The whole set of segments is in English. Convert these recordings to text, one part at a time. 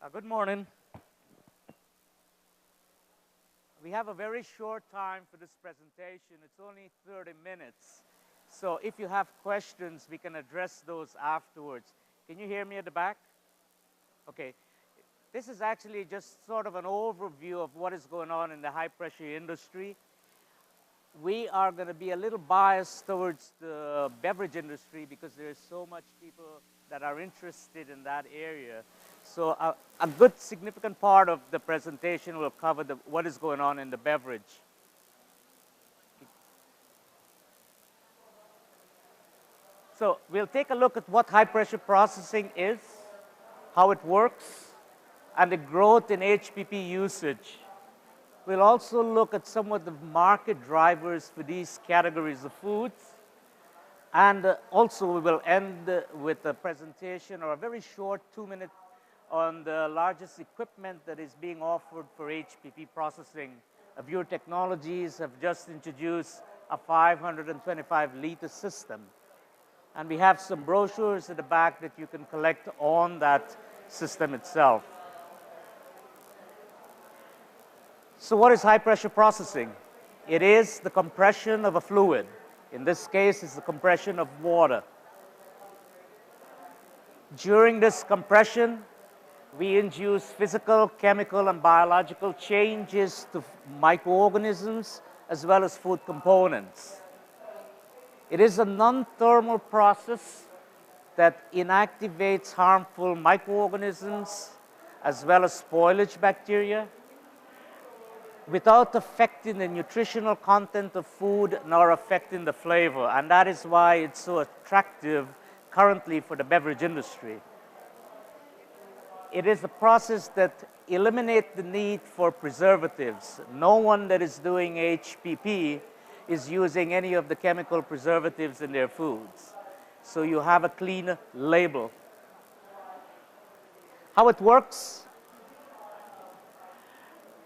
Good morning. We have a very short time for this presentation. It's only 30 minutes. So if you have questions, we can address those afterwards. Can you hear me at the back? Okay. This is actually just sort of an overview of what is going on in the high-pressure industry. We are going to be a little biased towards the beverage industry because there's so much people that are interested in that area. So a good significant part of the presentation will cover what is going on in the beverage. So we'll take a look at what high pressure processing is, how it works, and the growth in HPP usage. We'll also look at some of the market drivers for these categories of foods. And also we will end with a presentation or a very short 2-minute on the largest equipment that is being offered for HPP processing. Avure Technologies have just introduced a 525-liter system. And we have some brochures at the back that you can collect on that system itself. So what is high pressure processing? It is the compression of a fluid. In this case, it's the compression of water. During this compression, we induce physical, chemical, and biological changes to microorganisms as well as food components. It is a non-thermal process that inactivates harmful microorganisms as well as spoilage bacteria without affecting the nutritional content of food nor affecting the flavor. And that is why it's so attractive currently for the beverage industry. It is a process that eliminates the need for preservatives. No one that is doing HPP is using any of the chemical preservatives in their foods. So you have a clean label. How it works?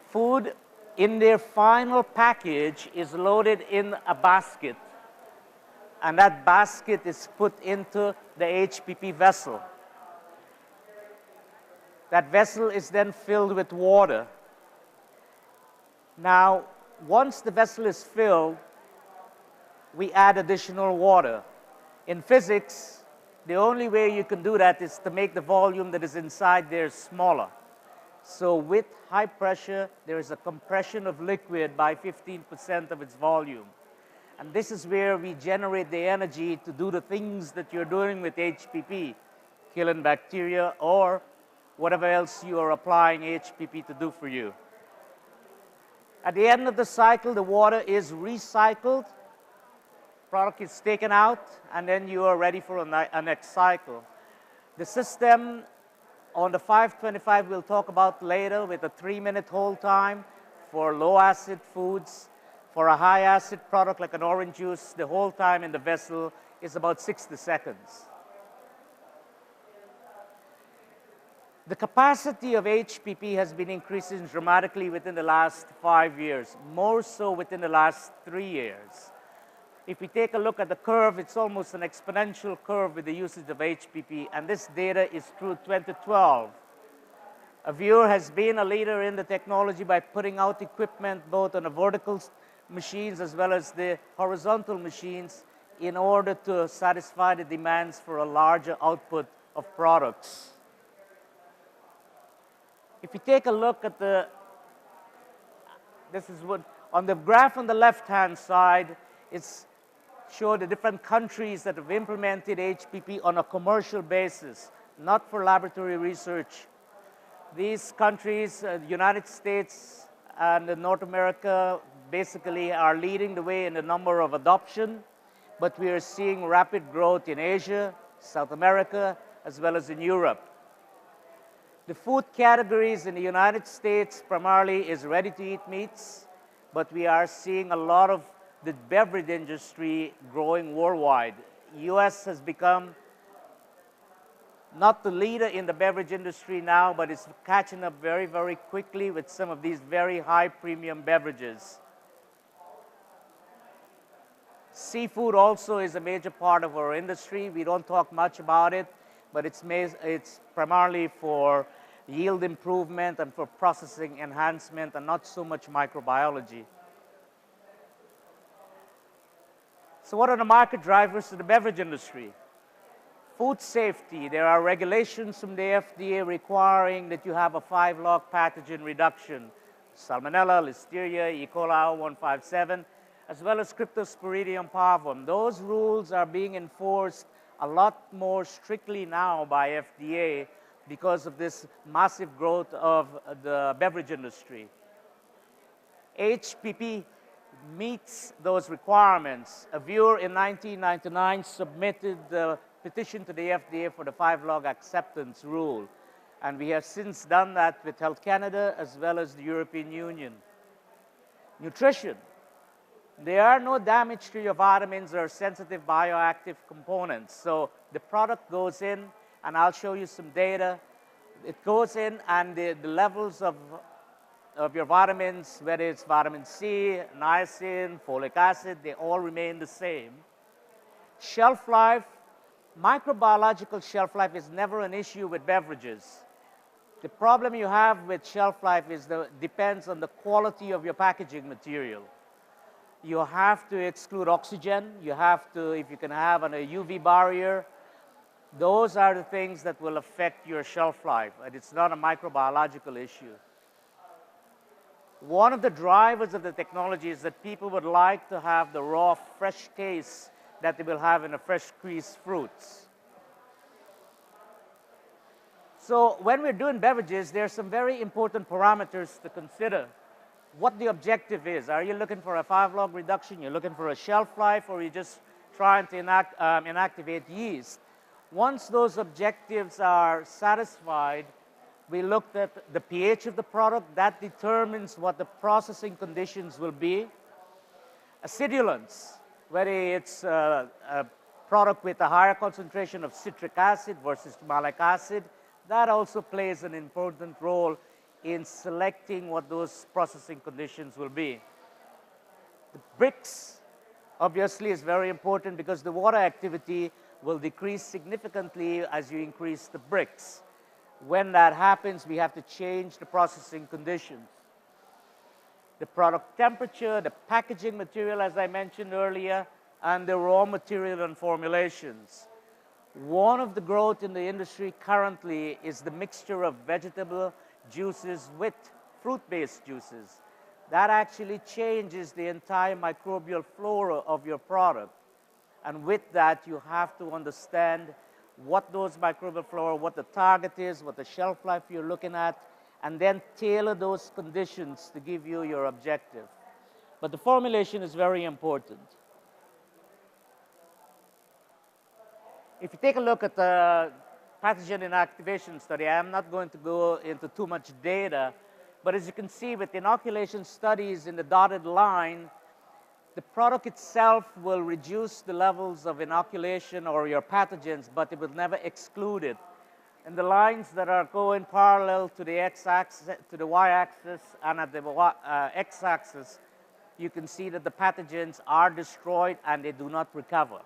Food in their final package is loaded in a basket. And that basket is put into the HPP vessel. That vessel is then filled with water. Now, once the vessel is filled, we add additional water. In physics, the only way you can do that is to make the volume that is inside there smaller. So with high pressure, there is a compression of liquid by 15% of its volume. And this is where we generate the energy to do the things that you're doing with HPP, killing bacteria or whatever else you are applying HPP to do for you. At the end of the cycle, the water is recycled, product is taken out, and then you are ready for a next cycle. The system on the 525 we'll talk about later with a 3-minute hold time for low acid foods. For a high acid product like an orange juice, the hold time in the vessel is about 60 seconds. The capacity of HPP has been increasing dramatically within the last 5 years, more so within the last 3 years. If we take a look at the curve, it's almost an exponential curve with the usage of HPP, and this data is through 2012. Avure has been a leader in the technology by putting out equipment both on the vertical machines as well as the horizontal machines in order to satisfy the demands for a larger output of products. If you take a look at this is what, on the graph on the left-hand side, it's show the different countries that have implemented HPP on a commercial basis, not for laboratory research. These countries, the United States and North America, basically are leading the way in the number of adoption, but we are seeing rapid growth in Asia, South America, as well as in Europe. The food categories in the United States primarily is ready-to-eat meats, but we are seeing a lot of the beverage industry growing worldwide. US has become not the leader in the beverage industry now, but it's catching up very, very quickly with some of these very high premium beverages. Seafood also is a major part of our industry. We don't talk much about it, but it's primarily for yield improvement and for processing enhancement and not so much microbiology. So what are the market drivers to the beverage industry? Food safety. There are regulations from the FDA requiring that you have a 5-log pathogen reduction. Salmonella, Listeria, E. coli 157, as well as Cryptosporidium parvum. Those rules are being enforced a lot more strictly now by FDA because of this massive growth of the beverage industry. HPP meets those requirements. Avure in 1999 submitted the petition to the FDA for the 5-log acceptance rule. And we have since done that with Health Canada as well as the European Union. Nutrition. There are no damage to your vitamins or sensitive bioactive components. So the product goes in, and I'll show you some data. It goes in, and the levels of your vitamins, whether it's vitamin C, niacin, folic acid, they all remain the same. Shelf life. Microbiological shelf life is never an issue with beverages. The problem you have with shelf life is depends on the quality of your packaging material. You have to exclude oxygen. You have to, if you can have a UV barrier, those are the things that will affect your shelf life, and it's not a microbiological issue. One of the drivers of the technology is that people would like to have the raw, fresh taste that they will have in the fresh squeezed fruits. So when we're doing beverages, there are some very important parameters to consider. What the objective is. Are you looking for a 5-log reduction? You're looking for a shelf life, or are you just trying to inactivate yeast? Once those objectives are satisfied, we looked at the pH of the product. That determines what the processing conditions will be. Acidulants, whether it's a product with a higher concentration of citric acid versus malic acid, that also plays an important role in selecting what those processing conditions will be. The bricks, obviously, is very important because the water activity will decrease significantly as you increase the bricks. When that happens, we have to change the processing conditions. The product temperature, the packaging material, as I mentioned earlier, and the raw material and formulations. One of the growth in the industry currently is the mixture of vegetable juices with fruit-based juices. That actually changes the entire microbial flora of your product. And with that, you have to understand what those microbial flora, what the target is, what the shelf life you're looking at, and then tailor those conditions to give you your objective. But the formulation is very important. If you take a look at the pathogen inactivation study, I'm not going to go into too much data, but as you can see with inoculation studies in the dotted line, the product itself will reduce the levels of inoculation or your pathogens, but it will never exclude it. And the lines that are going parallel to the x-axis, to the y-axis, and at the x-axis, you can see that the pathogens are destroyed and they do not recover.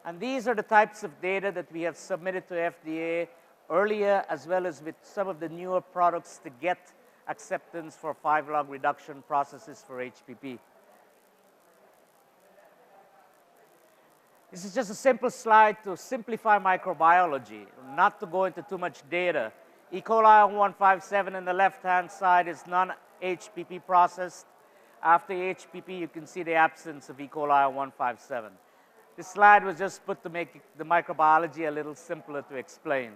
And these are the types of data that we have submitted to FDA earlier, as well as with some of the newer products to get acceptance for 5-log reduction processes for HPP. This is just a simple slide to simplify microbiology, not to go into too much data. E. coli 157 on the left-hand side is non-HPP processed. After HPP, you can see the absence of E. coli 157. This slide was just put to make the microbiology a little simpler to explain.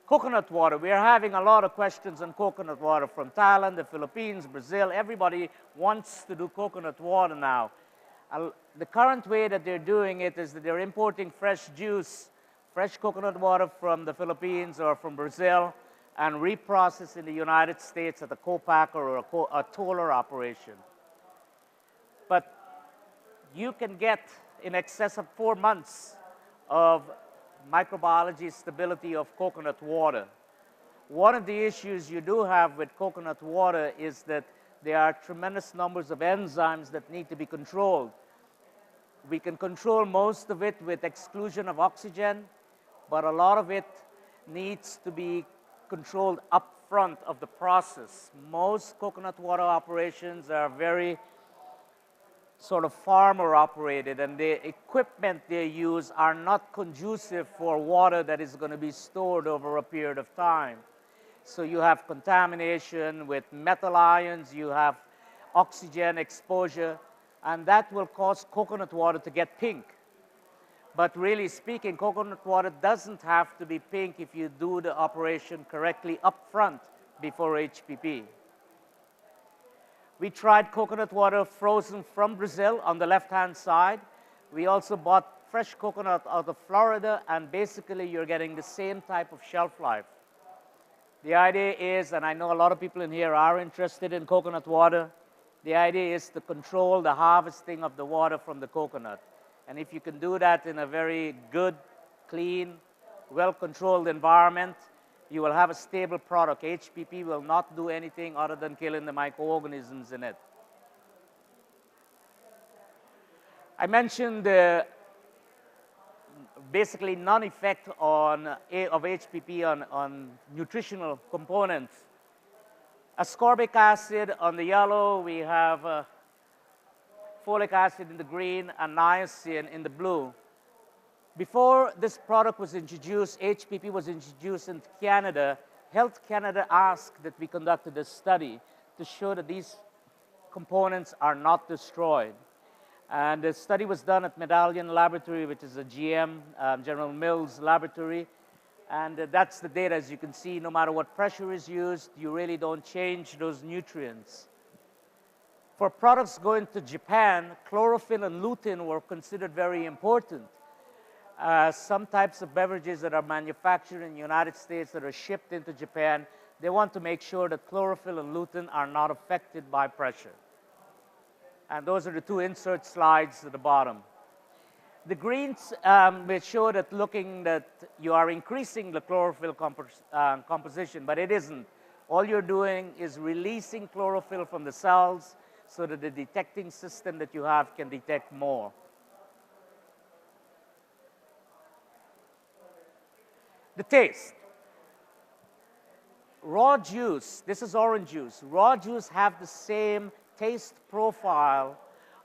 Coconut water. We are having a lot of questions on coconut water from Thailand, the Philippines, Brazil. Everybody wants to do coconut water now. The current way that they're doing it is that they're importing fresh juice, fresh coconut water from the Philippines or from Brazil, and reprocess in the United States at a co-packer or a toller operation. But you can get in excess of 4 months of microbiology stability of coconut water. One of the issues you do have with coconut water is that there are tremendous numbers of enzymes that need to be controlled. We can control most of it with exclusion of oxygen, but a lot of it needs to be controlled up front of the process. Most coconut water operations are very sort of farmer operated, and the equipment they use are not conducive for water that is going to be stored over a period of time. So you have contamination with metal ions, you have oxygen exposure, and that will cause coconut water to get pink. But really speaking, coconut water doesn't have to be pink if you do the operation correctly up front before HPP. We tried coconut water frozen from Brazil on the left-hand side. We also bought fresh coconut out of Florida, and basically you're getting the same type of shelf life. The idea is, and I know a lot of people in here are interested in coconut water, the idea is to control the harvesting of the water from the coconut. And if you can do that in a very good, clean, well-controlled environment, you will have a stable product. HPP will not do anything other than killing the microorganisms in it. I mentioned the basically non-effect of HPP on nutritional components. Ascorbic acid on the yellow, we have folic acid in the green, and niacin in the blue. Before this product was introduced, HPP was introduced in Canada, Health Canada asked that we conducted a study to show that these components are not destroyed. And the study was done at Medallion Laboratory, which is a GM, General Mills laboratory. And that's the data. As you can see, no matter what pressure is used, you really don't change those nutrients. For products going to Japan, chlorophyll and lutein were considered very important. Some types of beverages that are manufactured in the United States that are shipped into Japan, they want to make sure that chlorophyll and lutein are not affected by pressure. And those are the two insert slides at the bottom. The greens will show that that you are increasing the chlorophyll composition, but it isn't. All you're doing is releasing chlorophyll from the cells so that the detecting system that you have can detect more. The taste. Raw juice, this is orange juice. Raw juice have the same taste profile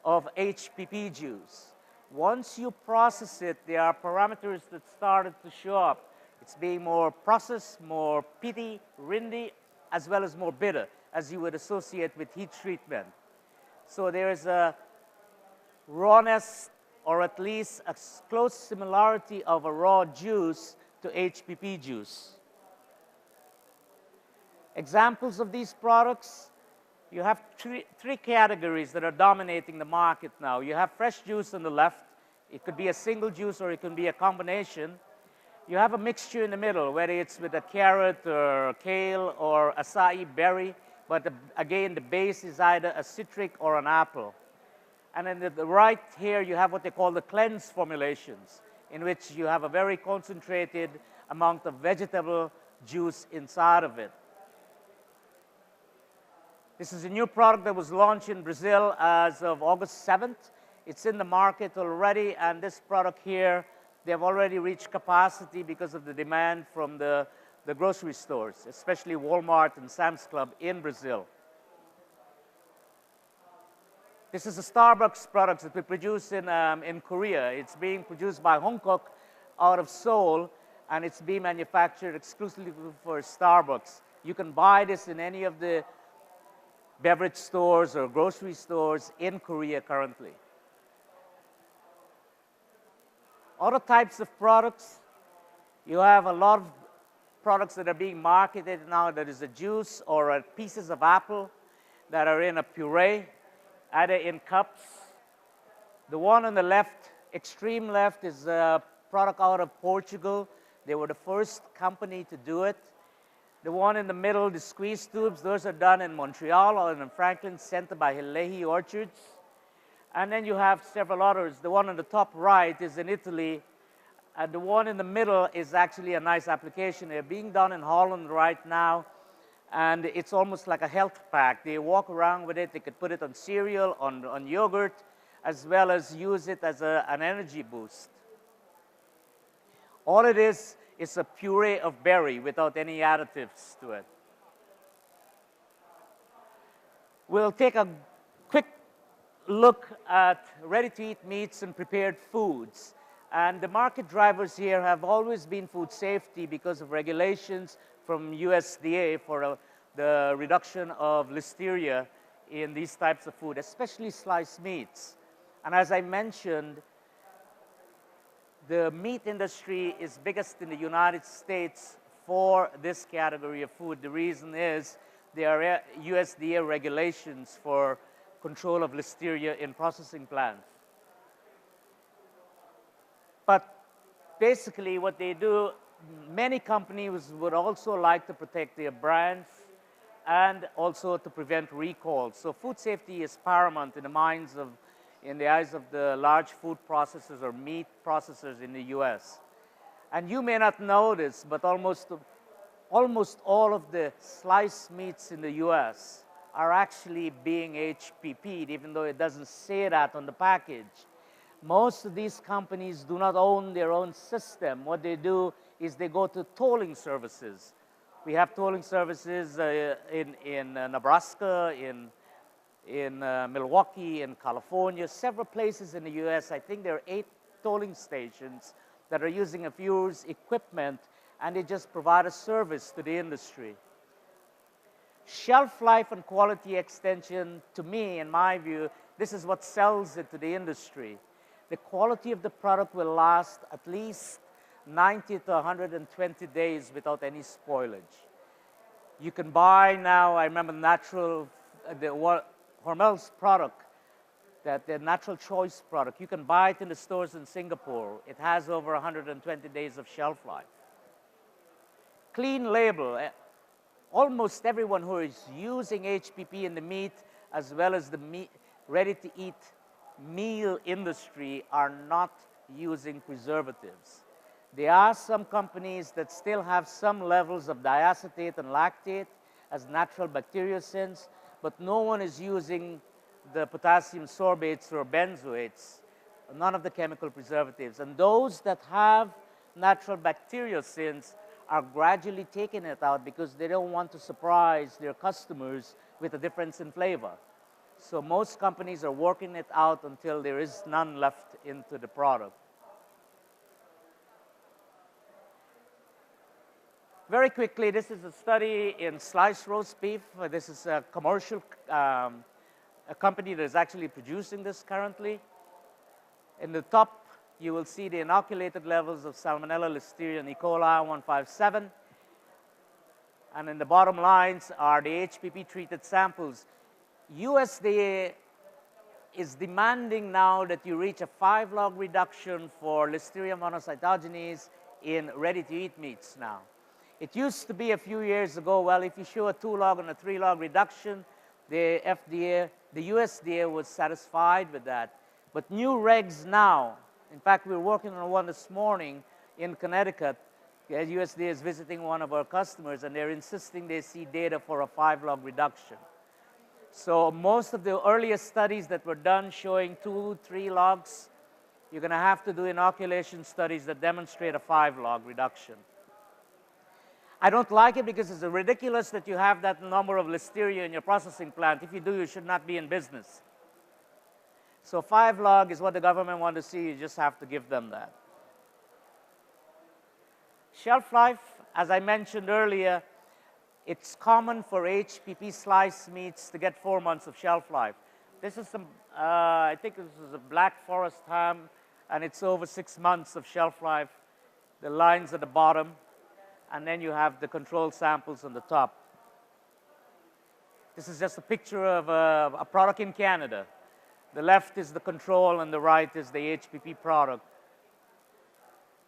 of HPP juice. Once you process it, there are parameters that started to show up. It's being more processed, more peaty, rindy, as well as more bitter, as you would associate with heat treatment. So there is a rawness, or at least a close similarity of a raw juice to HPP juice. Examples of these products, you have three categories that are dominating the market now. You have fresh juice on the left. It could be a single juice or it can be a combination. You have a mixture in the middle, whether it's with a carrot or kale or acai berry, but again, the base is either a citric or an apple. And then the right here, you have what they call the cleanse formulations, in which you have a very concentrated amount of vegetable juice inside of it. This is a new product that was launched in Brazil as of August 7th. It's in the market already, and this product here, they have already reached capacity because of the demand from the grocery stores, especially Walmart and Sam's Club in Brazil. This is a Starbucks product that we produce in Korea. It's being produced by Hongkok out of Seoul, and it's being manufactured exclusively for Starbucks. You can buy this in any of the beverage stores or grocery stores in Korea currently. Other types of products, you have a lot of products that are being marketed now that is a juice or pieces of apple that are in a puree, either in cups. The one on the left, extreme left, is a product out of Portugal. They were the first company to do it. The one in the middle, the squeeze tubes, those are done in Montreal or in Franklin Center by Leahy Orchards. And then you have several others. The one on the top right is in Italy. And the one in the middle is actually a nice application. They're being done in Holland right now. And it's almost like a health pack. They walk around with it. They could put it on cereal, on yogurt, as well as use it as an energy boost. All it is It's a puree of berry without any additives to it. We'll take a quick look at ready-to-eat meats and prepared foods. And the market drivers here have always been food safety because of regulations from USDA for the reduction of listeria in these types of food, especially sliced meats. And as I mentioned, the meat industry is biggest in the United States for this category of food. The reason is there are USDA regulations for control of listeria in processing plants. But basically what they do, many companies would also like to protect their brands and also to prevent recalls. So food safety is paramount in the eyes of the large food processors or meat processors in the US. And you may not know this, but almost all of the sliced meats in the US are actually being HPP'd, even though it doesn't say that on the package. Most of these companies do not own their own system. What they do is they go to tolling services. We have tolling services in Nebraska, in Milwaukee, in California, several places in the US. I think there are 8 tolling stations that are using Avure's equipment, and they just provide a service to the industry. Shelf life and quality extension, to me, in my view, this is what sells it to the industry. The quality of the product will last at least 90 to 120 days without any spoilage. You can buy now, I remember Hormel's product, the Natural Choice product, you can buy it in the stores in Singapore. It has over 120 days of shelf life. Clean label. Almost everyone who is using HPP in the meat as well as the ready-to-eat meal industry are not using preservatives. There are some companies that still have some levels of diacetate and lactate as natural bacteriocins, but no one is using the potassium sorbates or benzoates, none of the chemical preservatives. And those that have natural bacteriocins are gradually taking it out because they don't want to surprise their customers with a difference in flavor. So most companies are working it out until there is none left into the product. Very quickly, this is a study in sliced roast beef. This is a commercial a company that is actually producing this currently. In the top, you will see the inoculated levels of Salmonella, Listeria, and E. coli 157. And in the bottom lines are the HPP-treated samples. USDA is demanding now that you reach a 5-log reduction for Listeria monocytogenes in ready-to-eat meats now. It used to be a few years ago, well, if you show a 2-log and a 3-log reduction, the USDA was satisfied with that. But new regs now, in fact, we're working on one this morning in Connecticut. The USDA is visiting one of our customers, and they're insisting they see data for a 5-log reduction. So most of the earliest studies that were done showing 2, 3 logs, you're going to have to do inoculation studies that demonstrate a 5-log reduction. I don't like it because it's ridiculous that you have that number of Listeria in your processing plant. If you do, you should not be in business. So 5-log is what the government wants to see. You just have to give them that. Shelf life, as I mentioned earlier, it's common for HPP sliced meats to get 4 months of shelf life. This is some, I think this is a Black Forest ham, and it's over 6 months of shelf life. The lines at the bottom, and then you have the control samples on the top. This is just a picture of a product in Canada. The left is the control, and the right is the HPP product.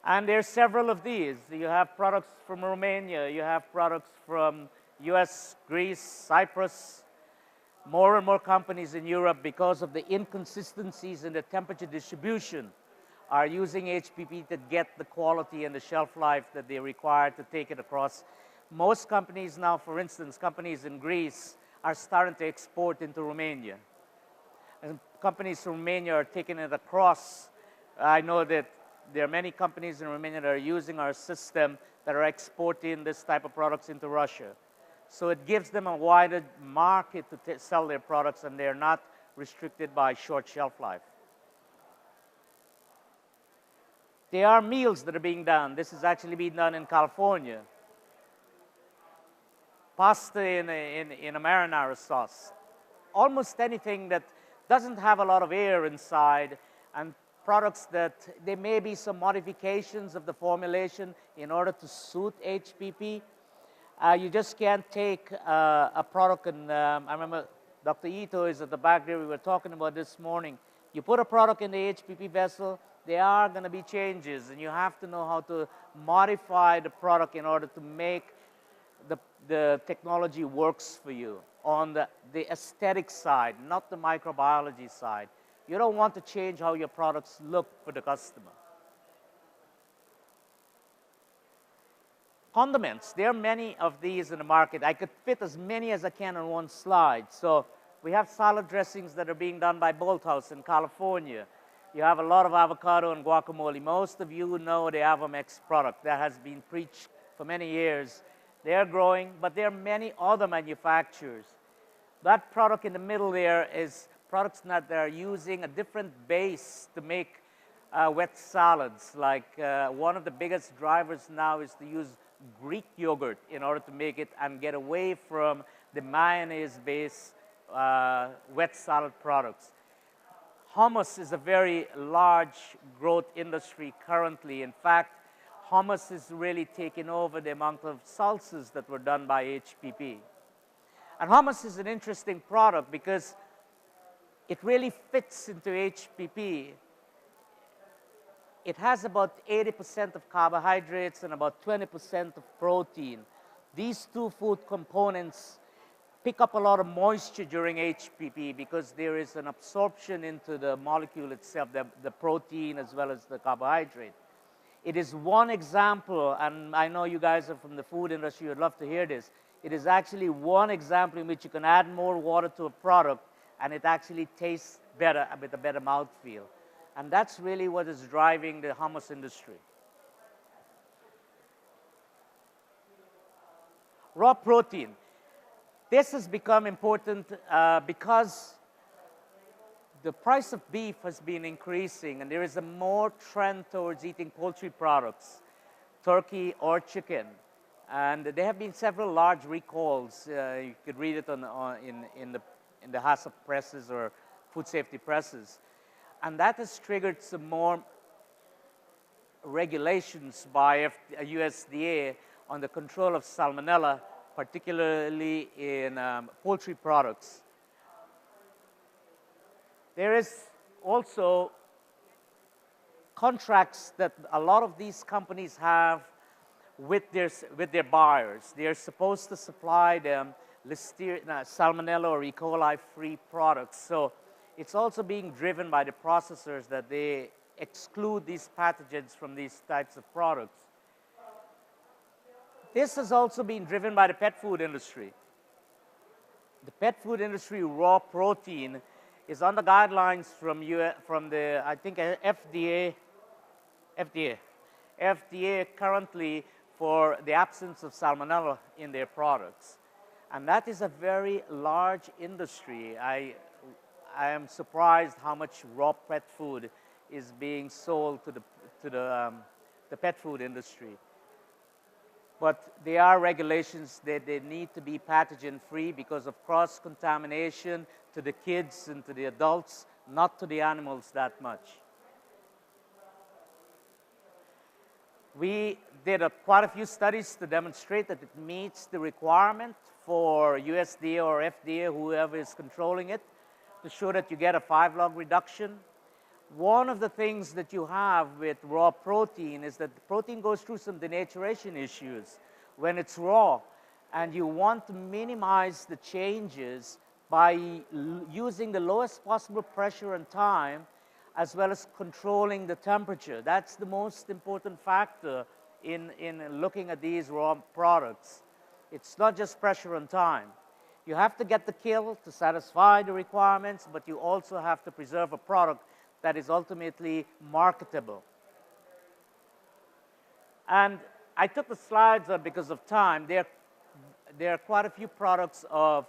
And there's several of these. You have products from Romania. You have products from US, Greece, Cyprus. More and more companies in Europe, because of the inconsistencies in the temperature distribution, are using HPP to get the quality and the shelf life that they require to take it across. Most companies now, for instance, companies in Greece are starting to export into Romania. And companies from Romania are taking it across. I know that there are many companies in Romania that are using our system that are exporting this type of products into Russia. So it gives them a wider market to sell their products, and they're not restricted by short shelf life. There are meals that are being done. This is actually being done in California. Pasta in a marinara sauce. Almost anything that doesn't have a lot of air inside, and products that there may be some modifications of the formulation in order to suit HPP. You just can't take a product, and I remember Dr. Ito is at the back there, we were talking about this morning. You put a product in the HPP vessel, there are going to be changes, and you have to know how to modify the product in order to make the technology works for you on the aesthetic side, not the microbiology side. You don't want to change how your products look for the customer. Condiments, there are many of these in the market. I could fit as many as I can on one slide. So we have salad dressings that are being done by Bolthouse in California. You have a lot of avocado and guacamole. Most of you know the Avomex product that has been preached for many years. They are growing, but there are many other manufacturers. That product in the middle there is products that are using a different base to make wet salads. Like one of the biggest drivers now is to use Greek yogurt in order to make it and get away from the mayonnaise-based wet salad products. Hummus is a very large growth industry currently. In fact, hummus is really taking over the amount of salsas that were done by HPP. And hummus is an interesting product because it really fits into HPP. It has about 80% of carbohydrates and about 20% of protein. These two food components pick up a lot of moisture during HPP because there is an absorption into the molecule itself, the protein as well as the carbohydrate. It is one example, and I know you guys are from the food industry, you'd love to hear this. It is actually one example in which you can add more water to a product and it actually tastes better with a better mouthfeel. And that's really what is driving the hummus industry. Raw protein. This has become important because the price of beef has been increasing, and there is a more trend towards eating poultry products, turkey or chicken. And there have been several large recalls. You could read it in the HACCP presses or food safety presses. And that has triggered some more regulations by USDA on the control of salmonella, particularly in poultry products. There is also contracts that a lot of these companies have with their buyers. They are supposed to supply them salmonella or E. coli-free products. So it's also being driven by the processors that they exclude these pathogens from these types of products. This has also been driven by the pet food industry. The pet food industry raw protein is on the guidelines from the, I think, FDA currently for the absence of salmonella in their products. And that is a very large industry. I am surprised how much raw pet food is being sold to the pet food industry. But there are regulations that they need to be pathogen-free because of cross-contamination to the kids and to the adults, not to the animals that much. We did quite a few studies to demonstrate that it meets the requirement for USDA or FDA, whoever is controlling it, to show that you get a 5-log reduction. One of the things that you have with raw protein is that the protein goes through some denaturation issues when it's raw, and you want to minimize the changes by using the lowest possible pressure and time, as well as controlling the temperature. That's the most important factor in looking at these raw products. It's not just pressure and time. You have to get the kill to satisfy the requirements, but you also have to preserve a product that is ultimately marketable. And I took the slides up because of time. There are quite a few products of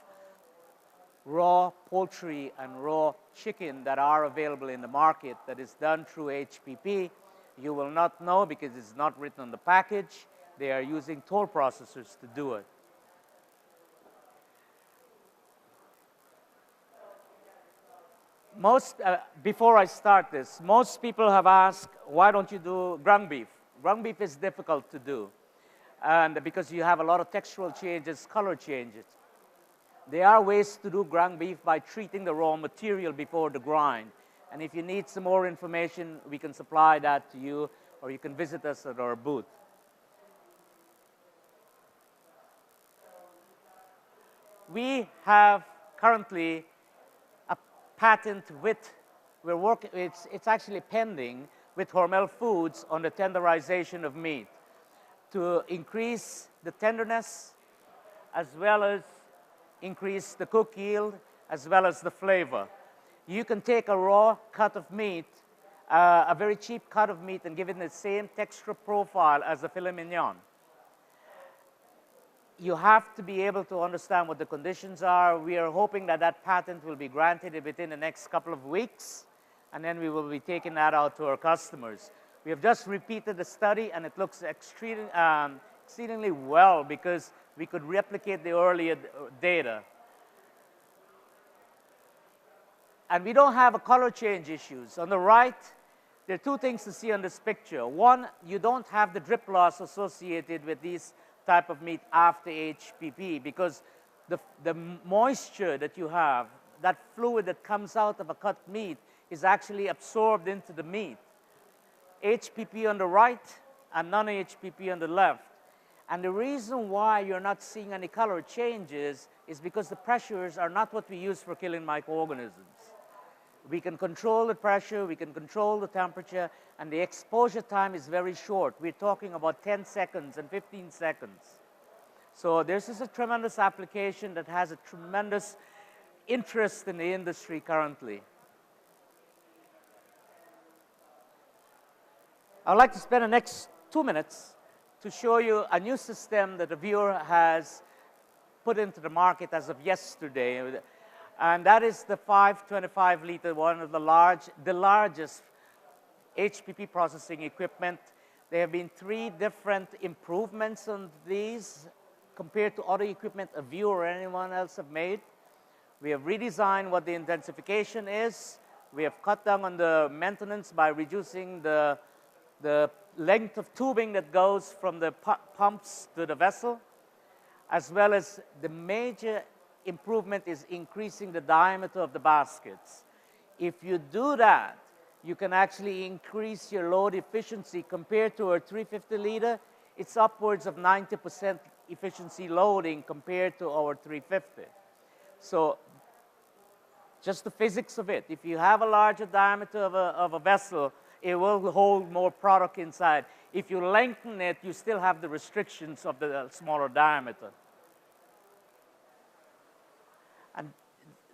raw poultry and raw chicken that are available in the market that is done through HPP. You will not know because it's not written on the package. They are using toll processors to do it. Before I start this, most people have asked, why don't you do ground beef? Ground beef is difficult to do, and because you have a lot of textural changes, color changes. There are ways to do ground beef by treating the raw material before the grind. And if you need some more information, we can supply that to you, or you can visit us at our booth. We have currently a patent with, it's actually pending with Hormel Foods on the tenderization of meat to increase the tenderness as well as increase the cook yield as well as the flavor. You can take a raw cut of meat, a very cheap cut of meat, and give it the same texture profile as the filet mignon. You have to be able to understand what the conditions are. We are hoping that that patent will be granted within the next couple of weeks, and then we will be taking that out to our customers. We have just repeated the study, and it looks exceedingly well because we could replicate the earlier data. And we don't have a color change issues. On the right, there are two things to see on this picture. One, you don't have the drip loss associated with these type of meat after HPP because the moisture that you have, that fluid that comes out of a cut meat is actually absorbed into the meat. HPP on the right and non-HPP on the left. And the reason why you're not seeing any color changes is because the pressures are not what we use for killing microorganisms. We can control the pressure, we can control the temperature, and the exposure time is very short. We're talking about 10 seconds and 15 seconds. So this is a tremendous application that has a tremendous interest in the industry currently. I'd like to spend the next 2 minutes to show you a new system that Avure has put into the market as of yesterday. And that is the 525 liter, one of the largest HPP processing equipment. There have been 3 different improvements on these compared to other equipment Avure or anyone else have made. We have redesigned what the intensification is. We have cut down on the maintenance by reducing the length of tubing that goes from the pumps to the vessel, as well as the major improvement is increasing the diameter of the baskets. If you do that, you can actually increase your load efficiency compared to a 350 liter. It's upwards of 90% efficiency loading compared to our 350. So just the physics of it. If you have a larger diameter of a vessel, it will hold more product inside. If you lengthen it, you still have the restrictions of the smaller diameter. And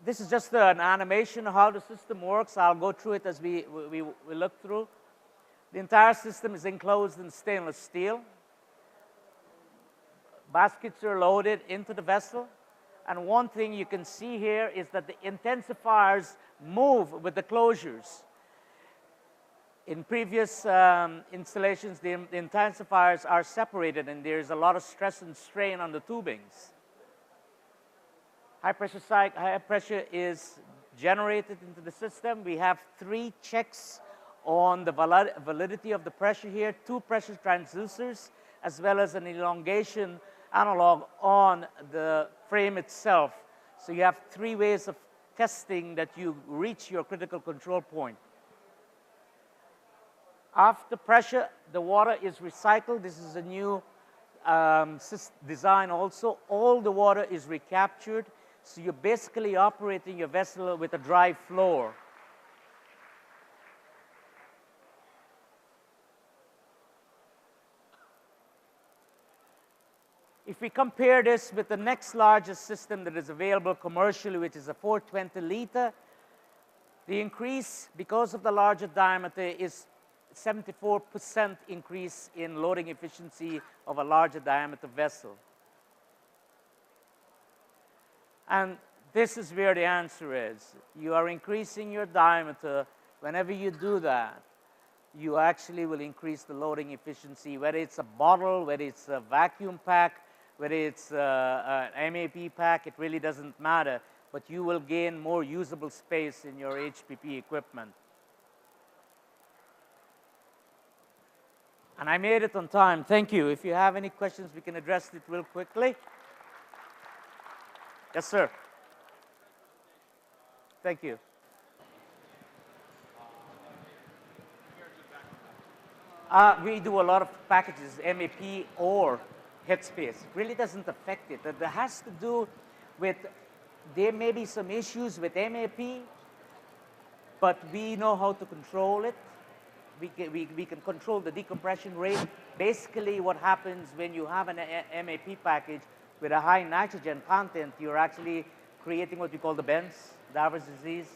this is just an animation of how the system works. I'll go through it as we look through. The entire system is enclosed in stainless steel. Baskets are loaded into the vessel. And one thing you can see here is that the intensifiers move with the closures. In previous installations, the intensifiers are separated, and there's a lot of stress and strain on the tubings. High pressure is generated into the system. We have 3 checks on the validity of the pressure here, 2 pressure transducers, as well as an elongation analog on the frame itself. So you have 3 ways of testing that you reach your critical control point. After pressure, the water is recycled. This is a new design also. All the water is recaptured. So you're basically operating your vessel with a dry floor. If we compare this with the next largest system that is available commercially, which is a 420 liter, the increase, because of the larger diameter, is 74% increase in loading efficiency of a larger diameter vessel. And this is where the answer is. You are increasing your diameter. Whenever you do that, you actually will increase the loading efficiency, whether it's a bottle, whether it's a vacuum pack, whether it's an MAP pack, it really doesn't matter, but you will gain more usable space in your HPP equipment. And I made it on time. Thank you. If you have any questions, we can address it real quickly. Yes, sir. Thank you. We do a lot of packages, MAP or headspace. It really doesn't affect it. That has to do with, there may be some issues with MAP, but we know how to control it. We can control the decompression rate. Basically, what happens when you have an MAP package with a high nitrogen content, you're actually creating what we call the bends, Davos disease,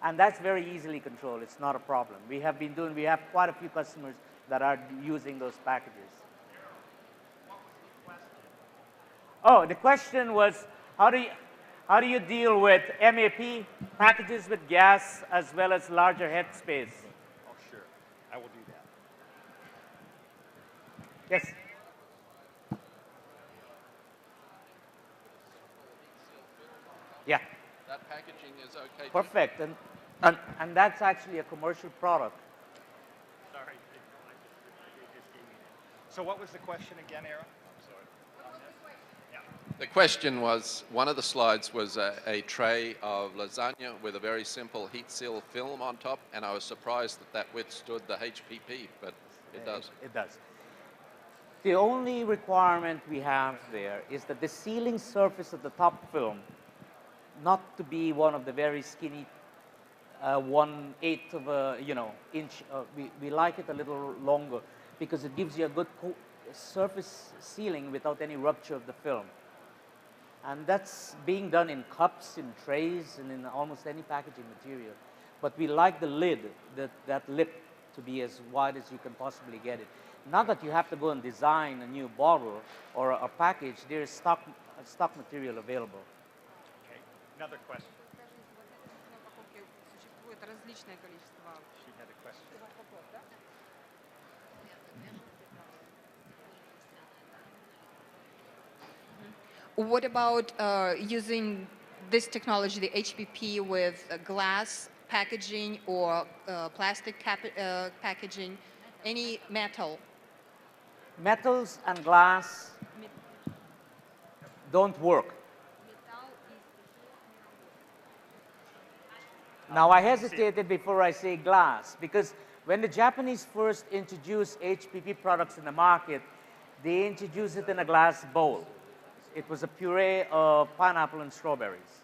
and that's very easily controlled. It's not a problem. We have quite a few customers that are using those packages. Oh, the question was, how do you deal with MAP packages with gas as well as larger headspace? Oh, sure. I will do that. Yes. Yeah. That packaging is okay. Perfect. And that's actually a commercial product. Sorry. They just gave me that. So what was the question again, Errol? I'm sorry. Yeah. The question was, one of the slides was a tray of lasagna with a very simple heat seal film on top, and I was surprised that that withstood the HPP, but it does. It does. The only requirement we have there is that the sealing surface of the top film not to be one of the very skinny 1/8 of a inch. We like it a little longer because it gives you a good surface sealing without any rupture of the film. And that's being done in cups, in trays, and in almost any packaging material. But we like the lid, that lip, to be as wide as you can possibly get it. Not that you have to go and design a new bottle or a package. There is stock material available. Okay. Another question. She had a question. What about using this technology, the HPP, with glass packaging or plastic packaging, any metal? Metals and glass don't work. Now, I hesitated before I say glass, because when the Japanese first introduced HPP products in the market, they introduced it in a glass bowl. It was a puree of pineapple and strawberries.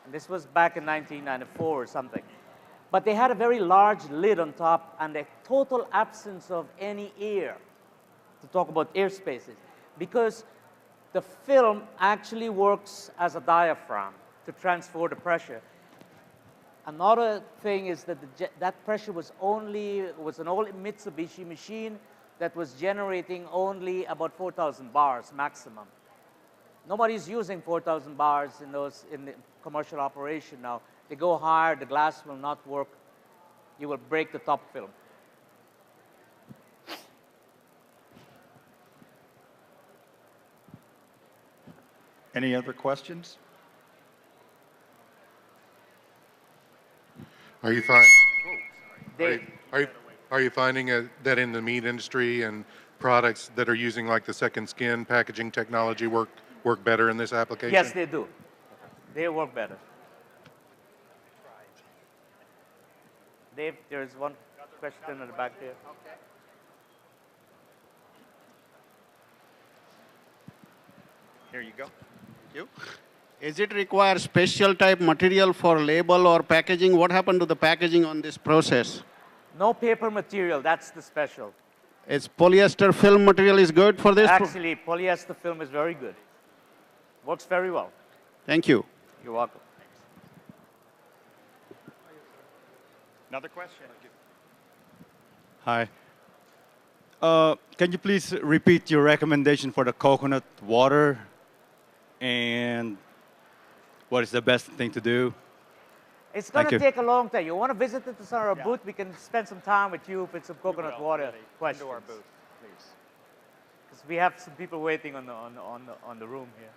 And this was back in 1994 or something. But they had a very large lid on top and a total absence of any air, to talk about air spaces, because the film actually works as a diaphragm to transfer the pressure. Another thing is that that pressure was an old Mitsubishi machine that was generating only about 4,000 bars maximum. Nobody's using 4,000 bars in the commercial operation now. They go higher, the glass will not work. You will break the top film. Any other questions? Are you finding that in the meat industry and products that are using like the second skin packaging technology work better in this application? Yes, they do. They work better. Dave, there is one question at the back there. Okay. Here you go. Thank you. Is it require special type material for label or packaging? What happened to the packaging on this process? No paper material, that's the special. Is polyester film material is good for this? Actually, polyester film is very good. Works very well. Thank you. You're welcome. Another question? Hi. Can you please repeat your recommendation for the coconut water and what is the best thing to do? It's going Thank to you. take a long time. You want to visit us on our Yeah. booth? We can spend some time with you with some coconut Will, water really, questions. into our booth, please. Because we have some people waiting on the room here.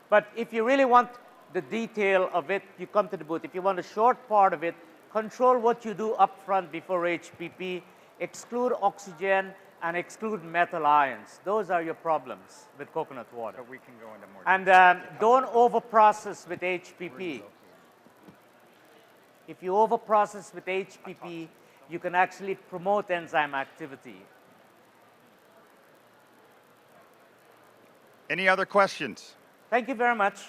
But if you really want the detail of it, you come to the booth. If you want a short part of it, control what you do up front before HPP, exclude oxygen, and exclude metal ions. Those are your problems with coconut water. But we can go into more And detail. don't over-process with HPP. If you over-process with HPP, you can actually promote enzyme activity. Any other questions? Thank you very much.